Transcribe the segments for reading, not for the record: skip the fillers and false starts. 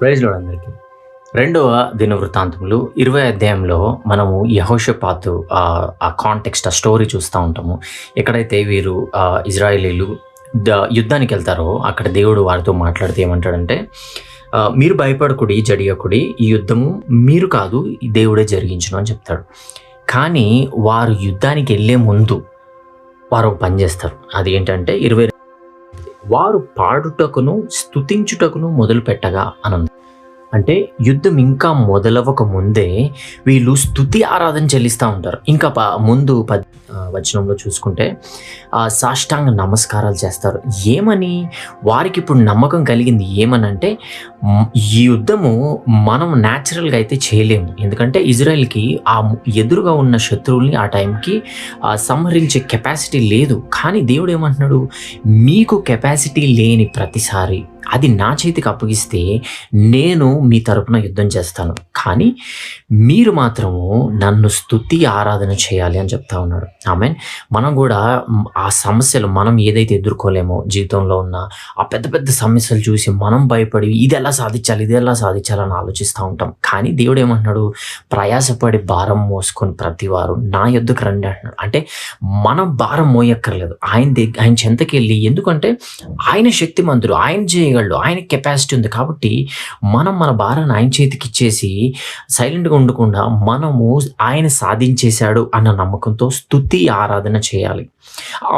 Praise lord అందరికీ. రెండవ దినవృత్తాంతములు 20 అధ్యాయంలో మనము యెహోషాపాతు ఆ కాంటెక్స్ట్, ఆ స్టోరీ చూస్తూ ఉంటాము. ఎక్కడైతే వీరు ఇజ్రాయేలీలు యుద్ధానికి వెళ్తారో అక్కడ దేవుడు వారితో మాట్లాడితే ఏమంటాడంటే, మీరు భయపడకుడి, జడియకుడి, ఈ యుద్ధము మీరు కాదు, ఈ దేవుడే జరిగించును అని చెప్తాడు. కానీ వారు యుద్ధానికి వెళ్ళే ముందు వారు ఒక పని చేస్తారు. అది ఏంటంటే 20 వారు పాడుటకును స్తుతించుటకును మొదలు పెట్టగా అని. అంటే యుద్ధం ఇంకా మొదలవ్వక ముందే వీళ్ళు స్తుతి ఆరాధన చెల్లిస్తూ ఉంటారు. ఇంకా ముందు వచనంలో చూసుకుంటే సాష్టాంగ నమస్కారాలు చేస్తారు. ఏమని? వారికి ఇప్పుడు నమ్మకం కలిగింది ఏమనంటే, ఈ యుద్ధము మనం న్యాచురల్గా అయితే చేయలేము. ఎందుకంటే ఇజ్రాయెల్కి ఆ ఎదురుగా ఉన్న శత్రువుల్ని ఆ టైంకి సంహరించే కెపాసిటీ లేదు. కానీ దేవుడు ఏమంటున్నాడు, మీకు కెపాసిటీ లేని ప్రతిసారి అది నా చేతికి అప్పగిస్తే నేను మీ తరపున యుద్ధం చేస్తాను, కానీ మీరు మాత్రము నన్ను స్తుతి ఆరాధన చేయాలి అని చెప్తా ఉన్నాడు. ఆమేన్. మనం కూడా ఆ సమస్యలు మనం ఏదైతే ఎదుర్కోలేమో జీవితంలో ఉన్న ఆ పెద్ద పెద్ద సమస్యలు చూసి మనం భయపడి ఇది ఎలా సాధించాలని ఆలోచిస్తూ ఉంటాం. కానీ దేవుడు ఏమంటున్నాడు, ప్రయాసపడి భారం మోసుకొని ప్రతి వారు నా యొద్దకు రండి అంటున్నాడు. అంటే మనం భారం మోయక్కర్లేదు, ఆయన చెంతకి వెళ్ళి, ఎందుకంటే ఆయన శక్తిమంతుడు, ఆయన చేయగలడు, ఆయన కెపాసిటీ ఉంది. కాబట్టి మనం మన భారాన్ని ఆయన చేతికి ఇచ్చేసి సైలెంట్గా ఉండకుండా మనము ఆయన సాధించేశాడు అన్న నమ్మకంతో స్తుతి ఆరాధన చేయాలి.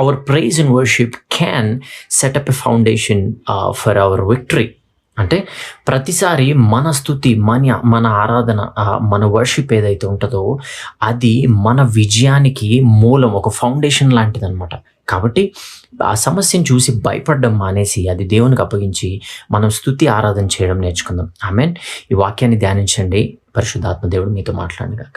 Our praise and worship can set up a foundation for our victory. అంటే ప్రతిసారి మన స్తుతి, మన ఆరాధన, మన వర్షిప్ ఏదైతే ఉంటుందో అది మన విజయానికి మూలం, ఒక ఫౌండేషన్ లాంటిది అనమాట. కాబట్టి ఆ సమస్యను చూసి భయపడడం మానేసి అది దేవునికి అప్పగించి మనం స్తుతి ఆరాధన చేయడం నేర్చుకుందాం. ఆమేన్. ఈ వాక్యాన్ని ధ్యానించండి. పరిశుద్ధాత్మ దేవుడు మీతో మాట్లాడుగాక.